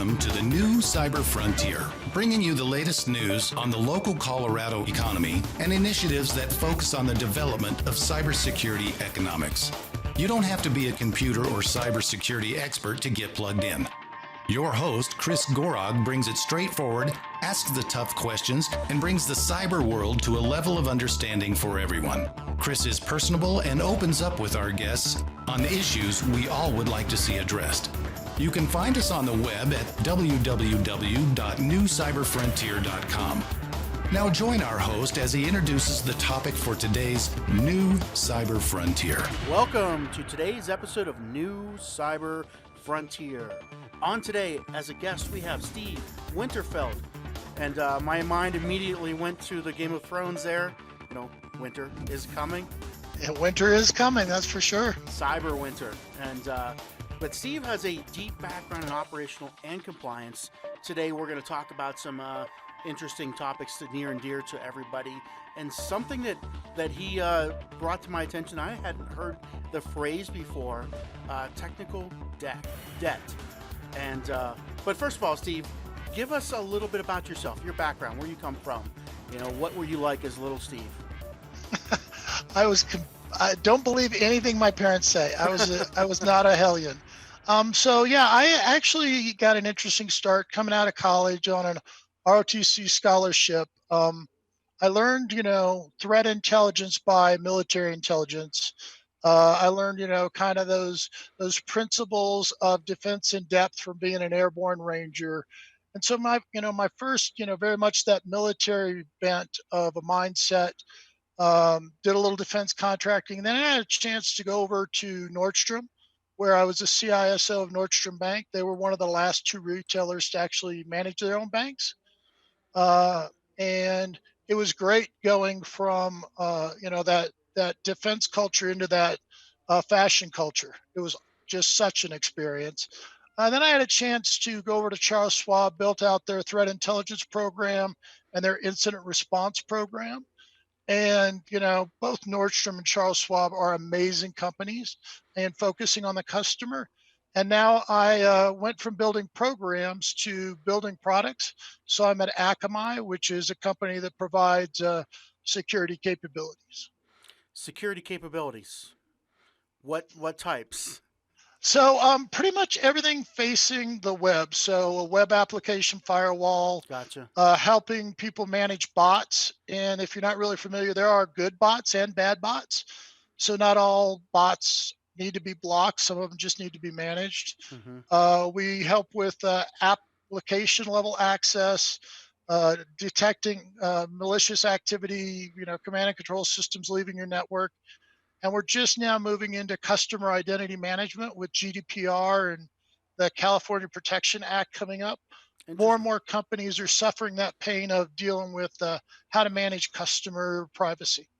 Welcome to the new Cyber Frontier, bringing you the latest news on the local Colorado economy and initiatives that focus on the development of cybersecurity economics. You don't have to be a computer or cybersecurity expert to get plugged in. Your host, Chris Gorog, brings it straightforward, asks the tough questions, and brings the cyber world to a level of understanding for everyone. Chris is personable and opens up with our guests on issues we all would like to see addressed. You can find us on the web at www.newcyberfrontier.com. Now join our host as he introduces the topic for today's New Cyber Frontier. Welcome to today's episode of New Cyber Frontier. On today, as a guest, we have Steve Winterfeld. And my mind immediately went to the Game of Thrones there. You know, winter is coming. Yeah, winter is coming, that's for sure. Cyber winter. But Steve has a deep background in operational and compliance. Today, we're going to talk about some interesting topics that near and dear to everybody. And something that he brought to my attention, I hadn't heard the phrase before, technical debt. And but first of all, Steve, give us a little bit about yourself, your background, where you come from. You know, what were you like as little Steve? I don't believe anything my parents say. I was not a hellion. So yeah, I actually got an interesting start coming out of college on an ROTC scholarship. I learned, threat intelligence by military intelligence. I learned, kind of those principles of defense in depth from being an airborne ranger. And so my first, very much that military bent of a mindset. Did a little defense contracting. And then I had a chance to go over to Nordstrom, where I was a CISO of Nordstrom Bank. They were one of the last two retailers to actually manage their own banks. And it was great going from, that defense culture into that fashion culture. It was just such an experience. Then I had a chance to go over to Charles Schwab, built out their threat intelligence program and their incident response program. And, both Nordstrom and Charles Schwab are amazing companies and focusing on the customer. And now I went from building programs to building products. So I'm at Akamai, which is a company that provides security capabilities. Security capabilities. What types? So pretty much everything facing the web. So a web application firewall. Gotcha. Helping people manage bots. And if you're not really familiar, there are good bots and bad bots. So not all bots need to be blocked. Some of them just need to be managed. Mm-hmm. We help with application level access, detecting malicious activity, command and control systems leaving your network. And we're just now moving into customer identity management with GDPR and the California Protection Act coming up. More and more companies are suffering that pain of dealing with how to manage customer privacy.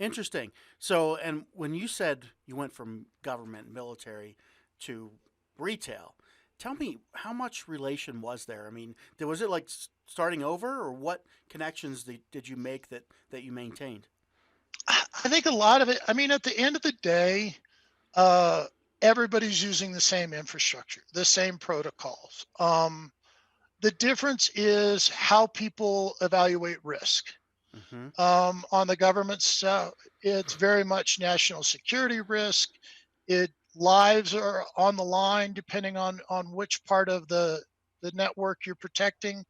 Interesting. So, and when you said you went from government, military to retail, tell me how much relation was there? I mean, was it like starting over, or what connections did you make that you maintained? I think a lot of it, at the end of the day, everybody's using the same infrastructure, the same protocols. The difference is how people evaluate risk. Mm-hmm. On the government side, it's very much national security risk. Lives are on the line depending on which part of the network you're protecting.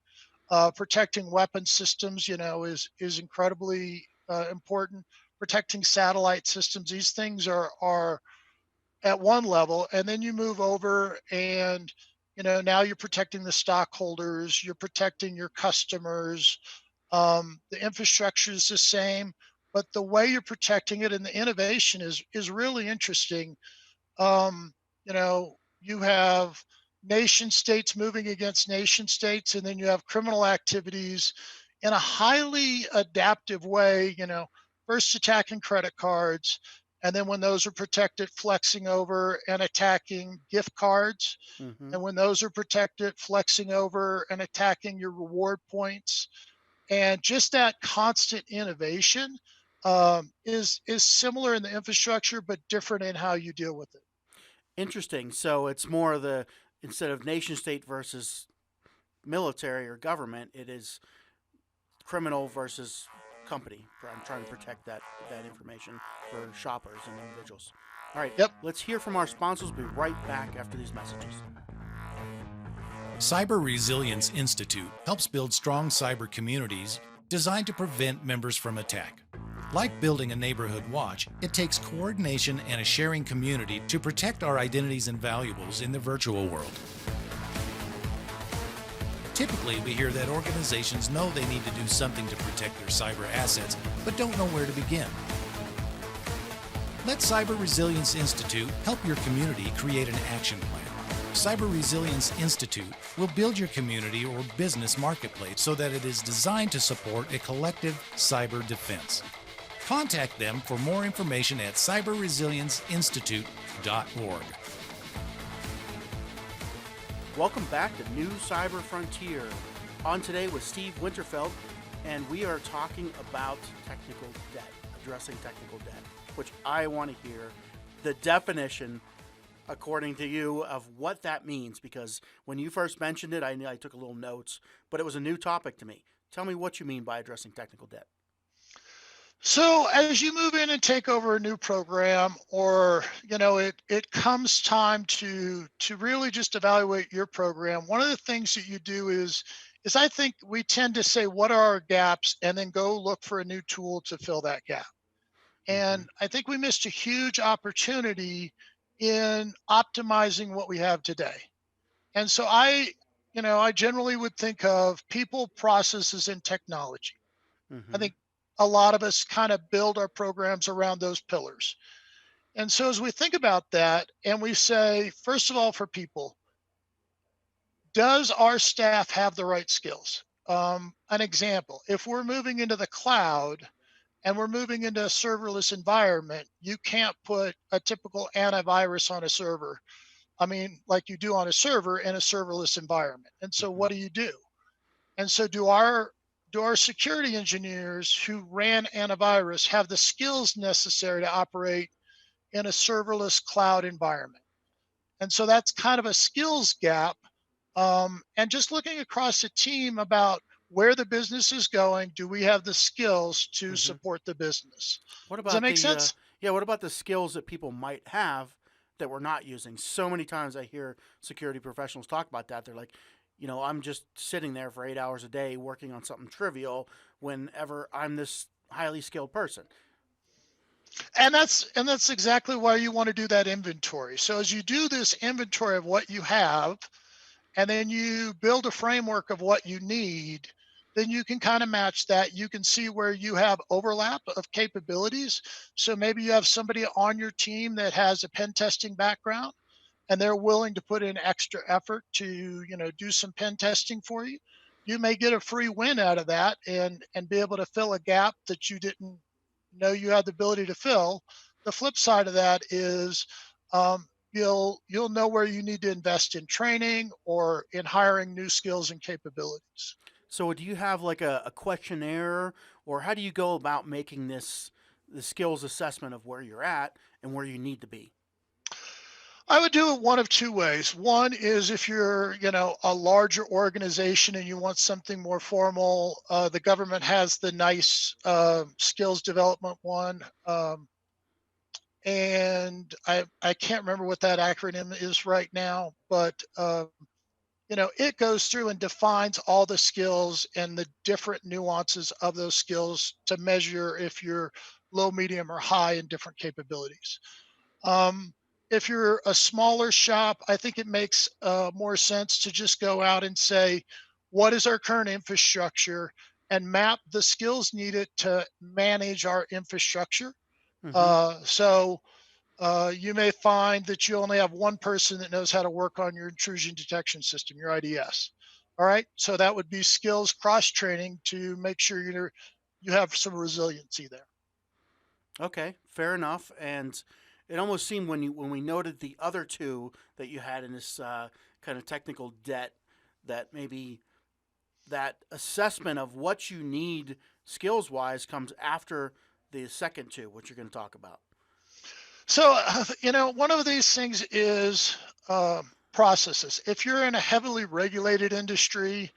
Protecting weapon systems, is incredibly important. Protecting satellite systems, these things are at one level, and then you move over and now you're protecting the stockholders, you're protecting your customers. The infrastructure is the same, but the way you're protecting it and the innovation is really interesting. You have nation states moving against nation states, and then you have criminal activities in a highly adaptive way, first attacking credit cards, and then when those are protected, flexing over and attacking gift cards. Mm-hmm. And when those are protected, flexing over and attacking your reward points. And just that constant innovation is similar in the infrastructure, but different in how you deal with it. Interesting. So it's more instead of nation state versus military or government, it is criminal versus company. I'm trying to protect that information for shoppers and individuals. All right, Yep. let's hear from our sponsors. We'll be right back after these messages. Cyber Resilience Institute helps build strong cyber communities designed to prevent members from attack. Like building a neighborhood watch, it takes coordination and a sharing community to protect our identities and valuables in the virtual world. Typically, we hear that organizations know they need to do something to protect their cyber assets, but don't know where to begin. Let Cyber Resilience Institute help your community create an action plan. Cyber Resilience Institute will build your community or business marketplace so that it is designed to support a collective cyber defense. Contact them for more information at cyberresilienceinstitute.org. Welcome back to New Cyber Frontier. On today with Steve Winterfeld, and we are talking about technical debt, addressing technical debt, which I want to hear the definition, according to you, of what that means, because when you first mentioned it, I took a little notes, but it was a new topic to me. Tell me what you mean by addressing technical debt. So as you move in and take over a new program, or it comes time to really just evaluate your program, one of the things that you do is I think we tend to say, what are our gaps, and then go look for a new tool to fill that gap. And I think we missed a huge opportunity in optimizing what we have today. And so I generally would think of people, processes, and technology. I think a lot of us kind of build our programs around those pillars. And so as we think about that, and we say, first of all, for people, does our staff have the right skills? An example, if we're moving into the cloud and we're moving into a serverless environment, you can't put a typical antivirus on a server. I mean, like you do on a server in a serverless environment. And so what do? And so do our security engineers who ran antivirus have the skills necessary to operate in a serverless cloud environment? And so that's kind of a skills gap. And just looking across the team about where the business is going, do we have the skills to support the business? What about Does that make sense? What about the skills that people might have that we're not using? So many times I hear security professionals talk about that. They're like, I'm just sitting there for 8 hours a day working on something trivial whenever I'm this highly skilled person. And that's exactly why you want to do that inventory. So as you do this inventory of what you have, and then you build a framework of what you need, then you can kind of match that. You can see where you have overlap of capabilities. So maybe you have somebody on your team that has a pen testing background, and they're willing to put in extra effort to, do some pen testing for you. You may get a free win out of that and be able to fill a gap that you didn't know you had the ability to fill. The flip side of that is you'll know where you need to invest in training or in hiring new skills and capabilities. So do you have like a questionnaire, or how do you go about making the skills assessment of where you're at and where you need to be? I would do it one of two ways. One is if you're, a larger organization and you want something more formal, the government has the nice skills development one. And I can't remember what that acronym is right now, but it goes through and defines all the skills and the different nuances of those skills to measure if you're low, medium, or high in different capabilities. If you're a smaller shop, I think it makes more sense to just go out and say, what is our current infrastructure, and map the skills needed to manage our infrastructure. So you may find that you only have one person that knows how to work on your intrusion detection system, your IDS. All right. So that would be skills cross training to make sure you have some resiliency there. Okay, fair enough. And it almost seemed when we noted the other two that you had in this kind of technical debt, that maybe that assessment of what you need skills wise comes after the second two, which you're going to talk about. So, one of these things is processes. If you're in a heavily regulated industry,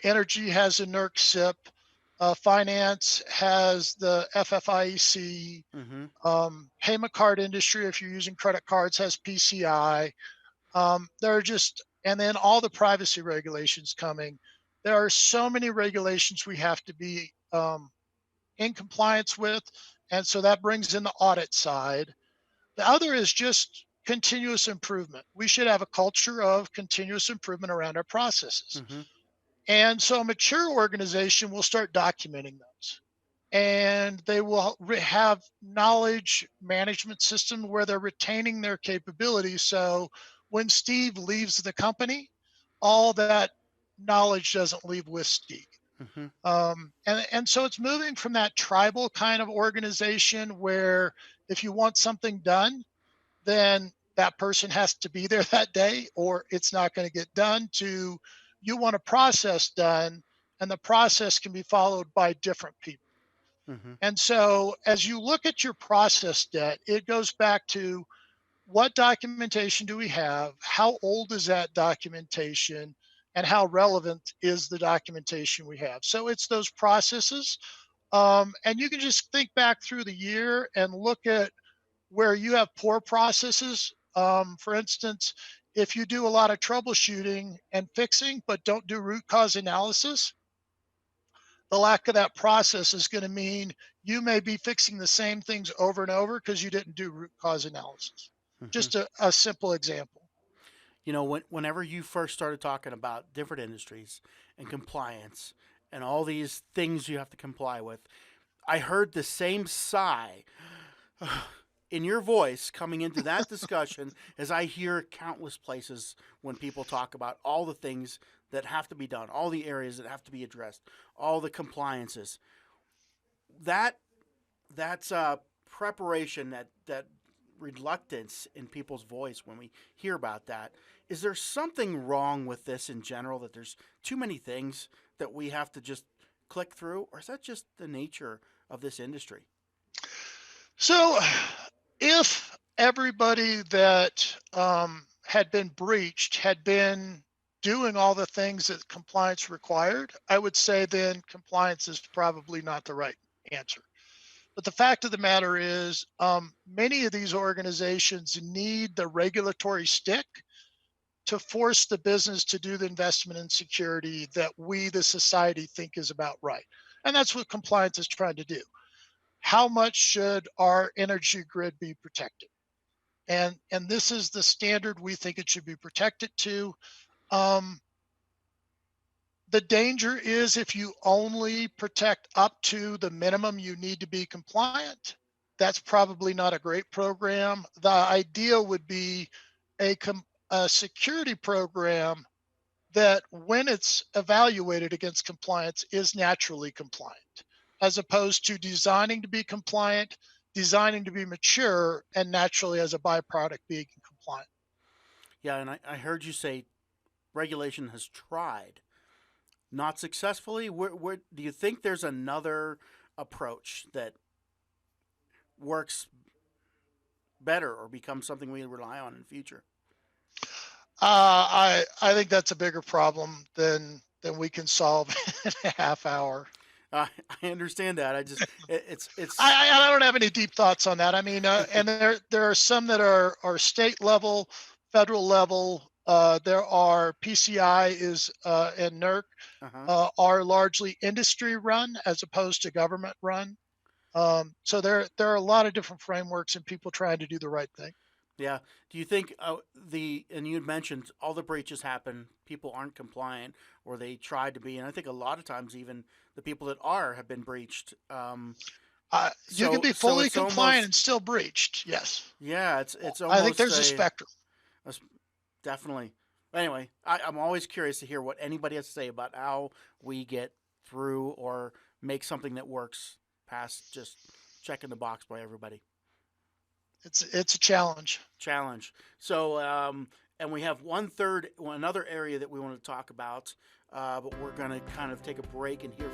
energy has a NERC SIP, finance has the FFIEC, Mm-hmm. payment card industry, if you're using credit cards, has PCI. There are just, and then all the privacy regulations coming. There are so many regulations we have to be in compliance with. And so that brings in the audit side. The other is just continuous improvement. We should have a culture of continuous improvement around our processes. Mm-hmm. And so a mature organization will start documenting those. And they will have knowledge management system where they're retaining their capabilities. So when Steve leaves the company, all that knowledge doesn't leave with Steve. Mm-hmm. And so it's moving from that tribal kind of organization where if you want something done, then that person has to be there that day or it's not going to get done, to you want a process done and the process can be followed by different people. Mm-hmm. And so as you look at your process debt, it goes back to what documentation do we have? How old is that documentation? And how relevant is the documentation we have? So it's those processes. And you can just think back through the year and look at where you have poor processes. For instance, if you do a lot of troubleshooting and fixing, but don't do root cause analysis, the lack of that process is going to mean you may be fixing the same things over and over because you didn't do root cause analysis. Mm-hmm. Just a simple example. You know, whenever you first started talking about different industries and compliance and all these things you have to comply with, I heard the same sigh in your voice coming into that discussion as I hear countless places when people talk about all the things that have to be done, all the areas that have to be addressed, all the compliances. That's preparation, that reluctance in people's voice when we hear about that. Is there something wrong with this in general, that there's too many things that we have to just click through, or is that just the nature of this industry? So if everybody that had been breached had been doing all the things that compliance required, I would say then compliance is probably not the right answer. But the fact of the matter is, many of these organizations need the regulatory stick to force the business to do the investment in security that we, the society, think is about right. And that's what compliance is trying to do. How much should our energy grid be protected? And this is the standard we think it should be protected to. The danger is if you only protect up to the minimum you need to be compliant, that's probably not a great program. The idea would be a security program that when it's evaluated against compliance is naturally compliant, as opposed to designing to be compliant, designing to be mature, and naturally as a byproduct being compliant. Yeah, and I heard you say regulation has tried. Not successfully. Where do you think there's another approach that works better or becomes something we rely on in the future? I think that's a bigger problem than we can solve in a half hour. I understand that. It's. I don't have any deep thoughts on that. I mean, and there are some that are state level, federal level. There are PCI is and NERC are largely industry run as opposed to government run. So there are a lot of different frameworks and people trying to do the right thing. Yeah. Do you think and you had mentioned all the breaches happen, people aren't compliant or they tried to be, and I think a lot of times even the people that have been breached. You can be fully compliant and still breached. Yes. Yeah, it's almost. I think there's a spectrum. Definitely. Anyway, I'm always curious to hear what anybody has to say about how we get through or make something that works past just checking the box by everybody. It's a challenge. So, and we have another area that we want to talk about, but we're going to kind of take a break and hear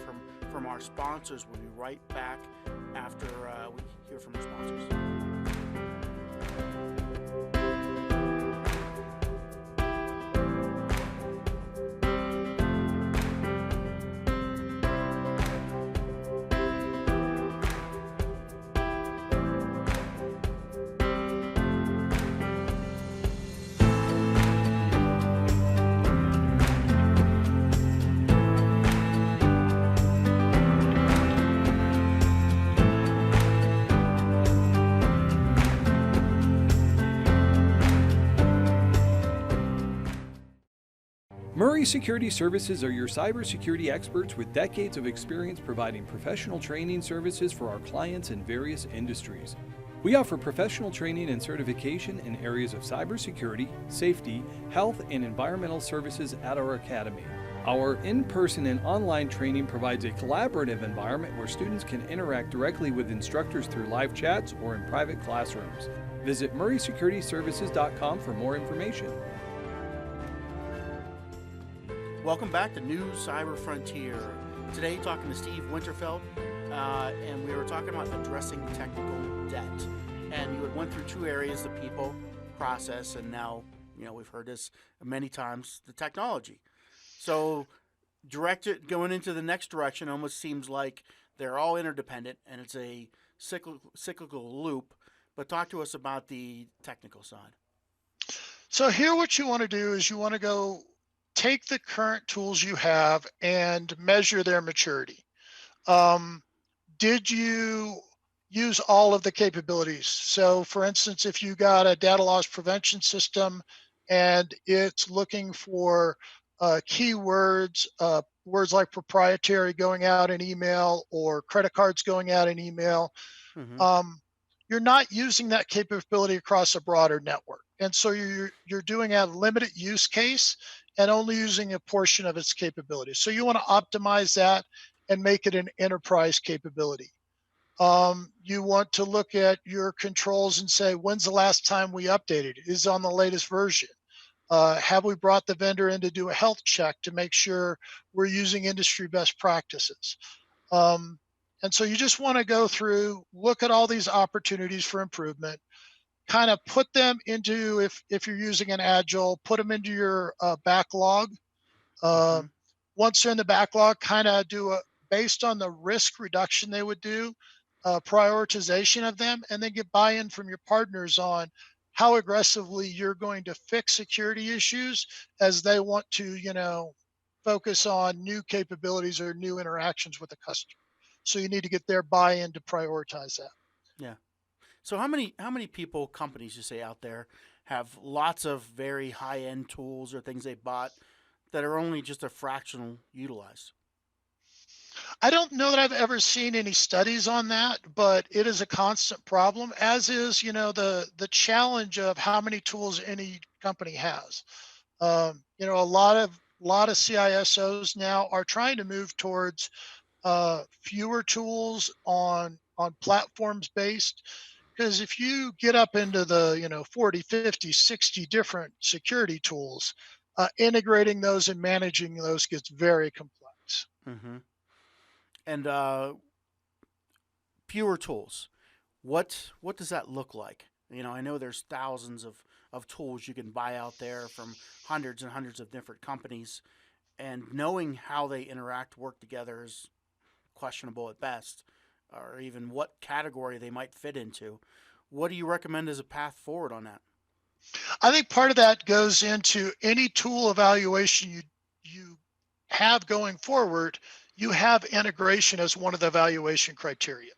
from our sponsors. We'll be right back after we hear from our sponsors. Murray Security Services are your cybersecurity experts with decades of experience providing professional training services for our clients in various industries. We offer professional training and certification in areas of cybersecurity, safety, health, and environmental services at our academy. Our in-person and online training provides a collaborative environment where students can interact directly with instructors through live chats or in private classrooms. Visit murraysecurityservices.com for more information. Welcome back to New Cyber Frontier. Today, talking to Steve Winterfeld, and we were talking about addressing technical debt. And you had went through two areas: the people, process, and now, we've heard this many times, the technology. So, going into the next direction almost seems like they're all interdependent, and it's a cyclical loop. But talk to us about the technical side. So here what you want to do is you want to go take the current tools you have and measure their maturity. Did you use all of the capabilities? So for instance, if you got a data loss prevention system and it's looking for keywords, words like proprietary going out in email or credit cards going out in email, you're not using that capability across a broader network. And so you're doing a limited use case and only using a portion of its capabilities. So you want to optimize that and make it an enterprise capability. You want to look at your controls and say, when's the last time we updated? Is it on the latest version? Have we brought the vendor in to do a health check to make sure we're using industry best practices? And so you just want to go through, look at all these opportunities for improvement, kind of put them into, if you're using an Agile, put them into your backlog. Once they're in the backlog, kind of based on the risk reduction they would do, prioritization of them, and then get buy-in from your partners on how aggressively you're going to fix security issues as they want to, focus on new capabilities or new interactions with the customer. So you need to get their buy-in to prioritize that. Yeah. So how many people, companies you say out there, have lots of very high-end tools or things they bought that are only just a fractional utilized? I don't know that I've ever seen any studies on that, but it is a constant problem, as is, the challenge of how many tools any company has. A lot of CISOs now are trying to move towards fewer tools on platforms based, because if you get up into the 40, 50, 60 different security tools, integrating those and managing those gets very complex. And fewer tools, what does that look like? I know there's thousands of tools you can buy out there from hundreds and hundreds of different companies, and knowing how they work together is questionable at best, or even what category they might fit into. What do you recommend as a path forward on that? I think part of that goes into any tool evaluation you have going forward. You have integration as one of the evaluation criteria.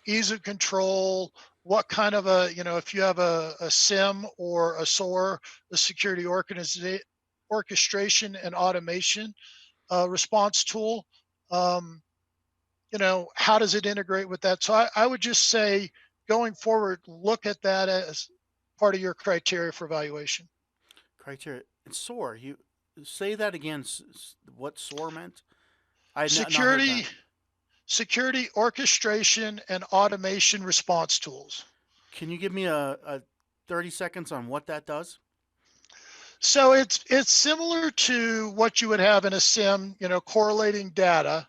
Ease of control, what kind of if you have a SIM or a SOAR, the security orchestration and automation response tool, how does it integrate with that? So I would just say, going forward, look at that as part of your criteria for evaluation. Criteria. And SOAR, you say that again, what SOAR meant? Security orchestration and automation response tools. Can you give me a 30 seconds on what that does? So it's similar to what you would have in a SIM, correlating data,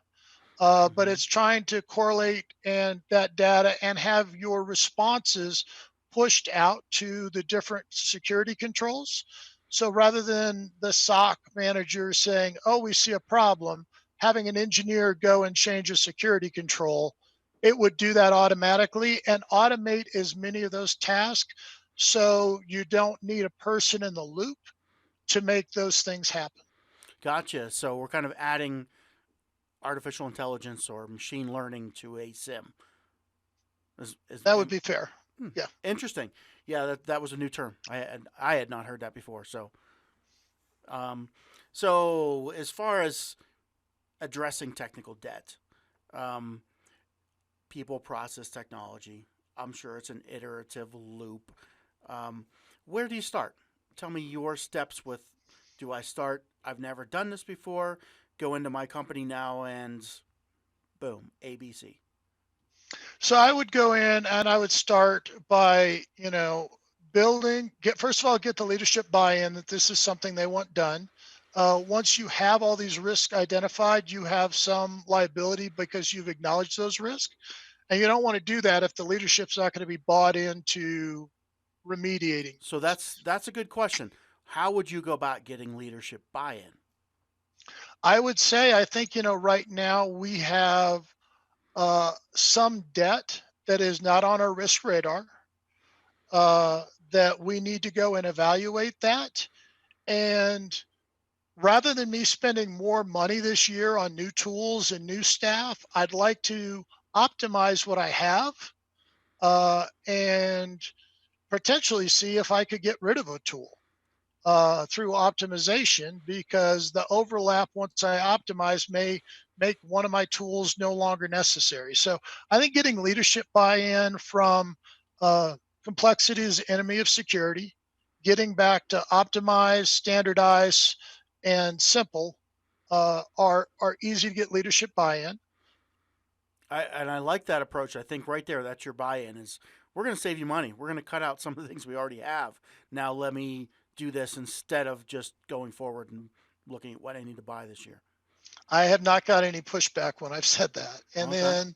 but it's trying to correlate that data and have your responses pushed out to the different security controls. So rather than the SOC manager saying, oh, we see a problem, having an engineer go and change a security control, it would do that automatically and automate as many of those tasks, so you don't need a person in the loop to make those things happen. Gotcha. So we're kind of adding artificial intelligence or machine learning to a SIM. That would be fair. Yeah. Interesting. Yeah, that was a new term. I had not heard that before. So So as far as addressing technical debt, um, people, process, technology, I'm sure it's an iterative loop. Um, where do you start? Tell me your steps with, do I start, I've never done this before, go into my company now and boom, ABC. So I would go in and I would start by, first of all, get the leadership buy-in that this is something they want done. Once you have all these risks identified, you have some liability because you've acknowledged those risks. And you don't want to do that if the leadership's not going to be bought into remediating. So that's a good question. How would you go about getting leadership buy-in? I would say, I think, right now we have some debt that is not on our risk radar, that we need to go and evaluate that. And rather than me spending more money this year on new tools and new staff, I'd like to optimize what I have, and potentially see if I could get rid of a tool through optimization, because the overlap, once I optimize, may make one of my tools no longer necessary. So I think getting leadership buy-in from uh, complexity is the enemy of security, getting back to optimize, standardize, and simple are easy to get leadership buy-in. I like that approach. I think right there, that's your buy-in. Is we're going to save you money. We're going to cut out some of the things we already have. Now let me do this instead of just going forward and looking at what I need to buy this year. I have not got any pushback when I've said that. And Okay. then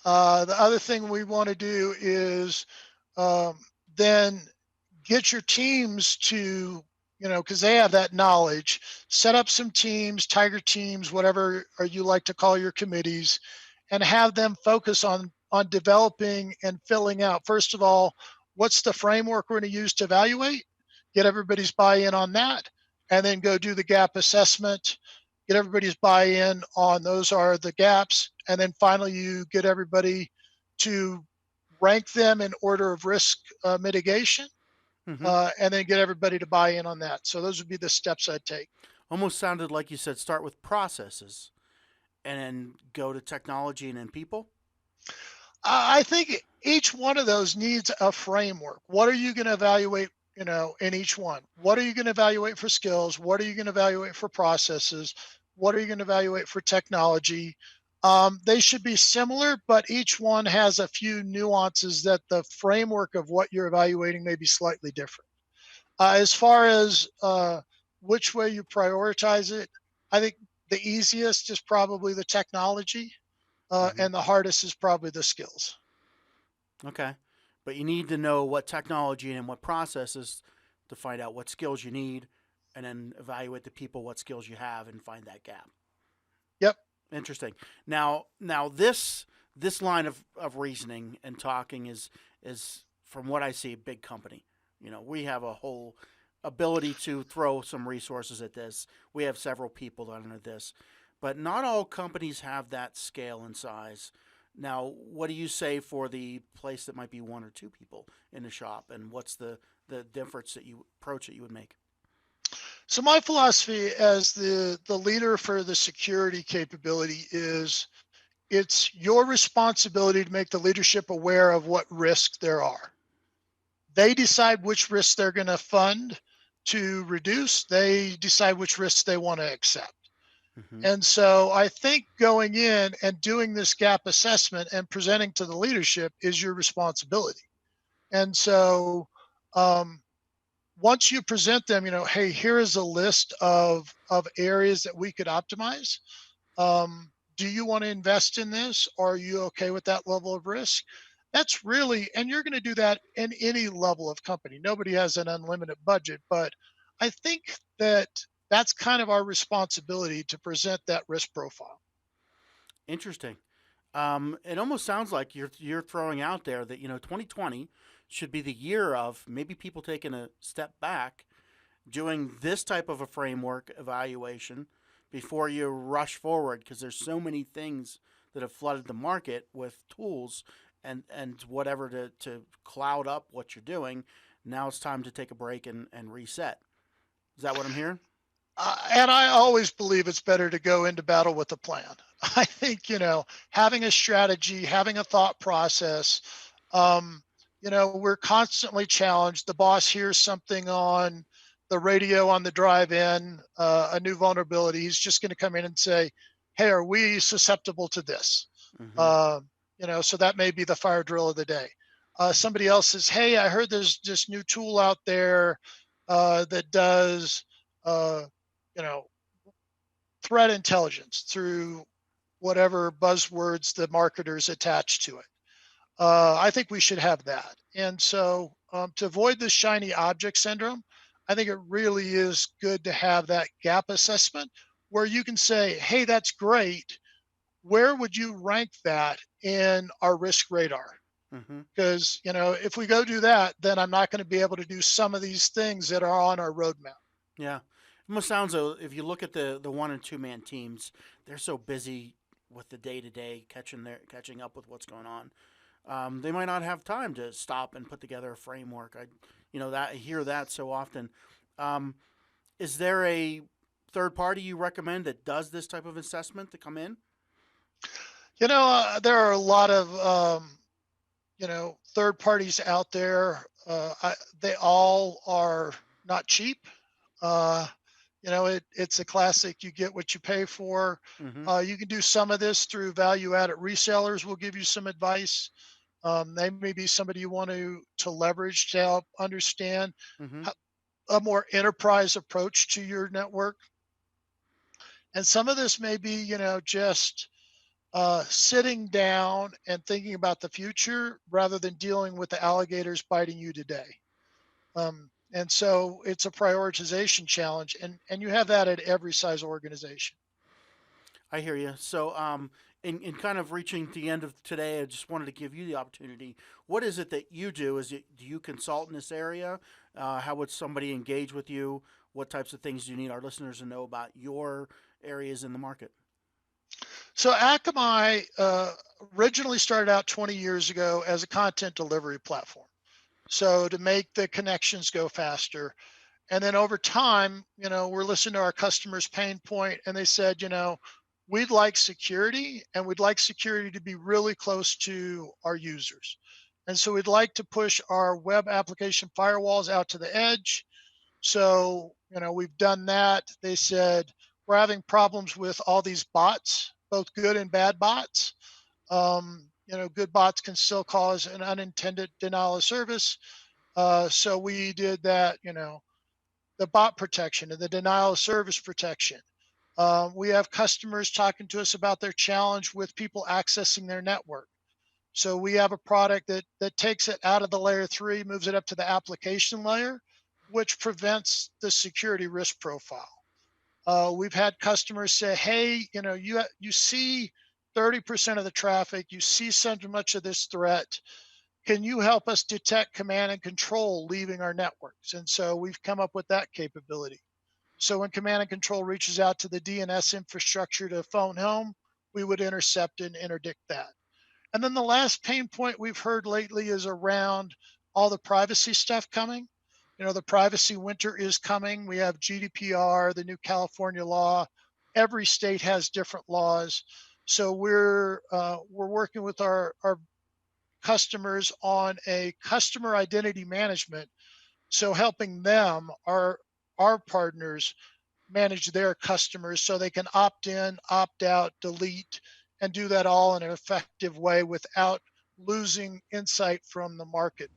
the other thing we want to do is um, then get your teams to, because they have that knowledge, set up some teams, tiger teams, whatever or you like to call your committees, and have them focus on developing and filling out, first of all, what's the framework we're going to use to evaluate, get everybody's buy-in on that, and then go do the gap assessment, get everybody's buy-in on those are the gaps, and then finally you get everybody to rank them in order of risk mitigation, Mm-hmm. and then get everybody to buy in on that. So those would be the steps I'd take. Almost sounded like you said start with processes and then go to technology and then people. I think each one of those needs a framework. What are you going to evaluate, in each one? What are you going to evaluate for skills? What are you going to evaluate for processes? What are you going to evaluate for technology? They should be similar, but each one has a few nuances that the framework of what you're evaluating may be slightly different. As far as which way you prioritize it, I think the easiest is probably the technology, Mm-hmm. and the hardest is probably the skills. Okay. But you need to know what technology and what processes to find out what skills you need and then evaluate the people, what skills you have, and find that gap. Yep. Interesting. Now this line of reasoning and talking is from what I see a big company. We have a whole ability to throw some resources at this. We have several people under this, but not all companies have that scale and size. Now, what do you say for the place that might be one or two people in the shop, and what's the difference that you approach that you would make? So my philosophy as the leader for the security capability is it's your responsibility to make the leadership aware of what risks there are. They decide which risks they're going to fund to reduce. They decide which risks they want to accept. Mm-hmm. And so I think going in and doing this gap assessment and presenting to the leadership is your responsibility. And so um, once you present them, hey, here is a list of areas that we could optimize. Do you want to invest in this? Or are you okay with that level of risk? That's really, and you're going to do that in any level of company. Nobody has an unlimited budget, but I think that that's kind of our responsibility to present that risk profile. Interesting. It almost sounds like you're throwing out there that 2020 should be the year of maybe people taking a step back, doing this type of a framework evaluation before you rush forward because there's so many things that have flooded the market with tools and whatever to cloud up what you're doing. Now it's time to take a break and reset. Is that what I'm hearing? And I always believe it's better to go into battle with a plan. I think, having a strategy, having a thought process, we're constantly challenged. The boss hears something on the radio on the drive in, a new vulnerability. He's just going to come in and say, hey, are we susceptible to this? Mm-hmm. So that may be the fire drill of the day. Somebody else says, hey, I heard there's this new tool out there that does, you know, threat intelligence through whatever buzzwords the marketers attach to it. I think we should have that. And so to avoid the shiny object syndrome, I think it really is good to have that gap assessment where you can say, hey, that's great. Where would you rank that in our risk radar? Mm-hmm. Because, if we go do that, then I'm not going to be able to do some of these things that are on our roadmap. Yeah. It almost sounds though, if you look at the 1 and 2 man teams, they're so busy with the day to day catching up with what's going on. They might not have time to stop and put together a framework. I hear that so often. Is there a third party you recommend that does this type of assessment to come in? There are a lot of third parties out there. They all are not cheap. It's a classic. You get what you pay for. Mm-hmm. You can do some of this through value-added resellers. Will give you some advice. They may be somebody you want to leverage to help understand Mm-hmm. a more enterprise approach to your network. And some of this may be, just sitting down and thinking about the future rather than dealing with the alligators biting you today. And so it's a prioritization challenge, and you have that at every size organization. I hear you. So, in kind of reaching the end of today, I just wanted to give you the opportunity. What is it that you do? Do you consult in this area? How would somebody engage with you? What types of things do you need our listeners to know about your areas in the market? So Akamai originally started out 20 years ago as a content delivery platform. So to make the connections go faster. And then over time, we're listening to our customers' pain point, and they said, we'd like security, and we'd like security to be really close to our users. And so we'd like to push our web application firewalls out to the edge. So, we've done that. They said, we're having problems with all these bots, both good and bad bots. Good bots can still cause an unintended denial of service. So we did that, the bot protection and the denial of service protection. We have customers talking to us about their challenge with people accessing their network. So we have a product that takes it out of the layer 3, moves it up to the application layer, which prevents the security risk profile. We've had customers say, hey, you see 30% of the traffic, you see so much of this threat. Can you help us detect command and control leaving our networks? And so we've come up with that capability. So when command and control reaches out to the DNS infrastructure to phone home, we would intercept and interdict that. And then the last pain point we've heard lately is around all the privacy stuff coming. The privacy winter is coming. We have GDPR, the new California law. Every state has different laws. So we're working with our customers on a customer identity management. So helping them, our partners, manage their customers so they can opt in, opt out, delete, and do that all in an effective way without losing insight from the market.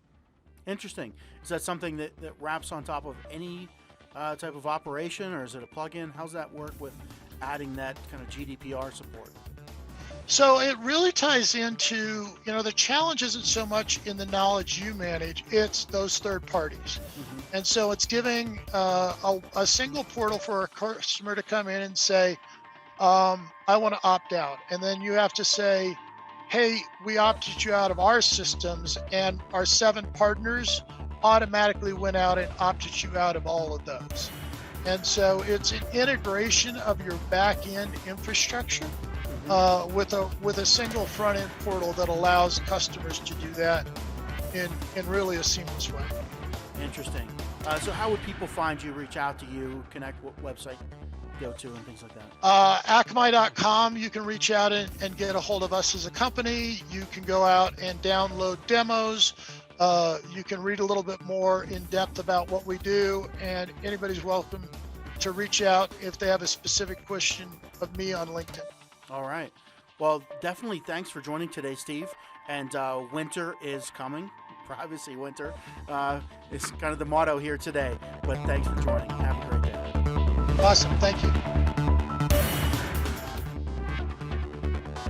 Interesting. Is that something that wraps on top of any type of operation, or is it a plugin? How's that work with adding that kind of GDPR support? So it really ties into, the challenge isn't so much in the knowledge you manage, it's those third parties. Mm-hmm. And so it's giving a single portal for a customer to come in and say, I want to opt out. And then you have to say, hey, we opted you out of our systems, and our 7 partners automatically went out and opted you out of all of those. And so it's an integration of your back end infrastructure with a single front end portal that allows customers to do that in really a seamless way. Interesting. So how would people find you, reach out to you, connect, what website go to and things like that? Akamai.com, you can reach out and get a hold of us as a company. You can go out and download demos. You can read a little bit more in depth about what we do, and anybody's welcome to reach out if they have a specific question of me on LinkedIn. All right. Well, definitely thanks for joining today, Steve. And winter is coming. Privacy winter is kind of the motto here today. But thanks for joining. Have a great day. Awesome. Thank you.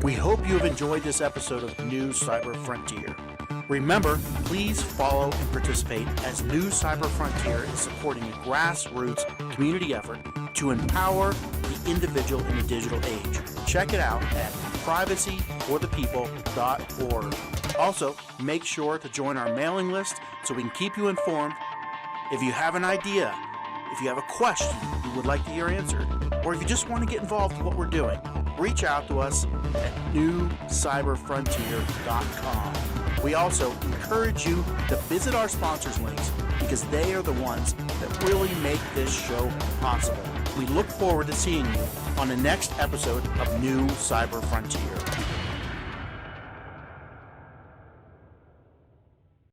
We hope you have enjoyed this episode of New Cyber Frontier. Remember, please follow and participate as New Cyber Frontier is supporting a grassroots community effort to empower the individual in the digital age. Check it out at privacyforthepeople.org. Also, make sure to join our mailing list so we can keep you informed. If you have an idea, if you have a question you would like to hear answered, or if you just want to get involved in what we're doing, reach out to us at newcyberfrontier.com. We also encourage you to visit our sponsors links because they are the ones that really make this show possible. We look forward to seeing you on the next episode of New Cyber Frontier.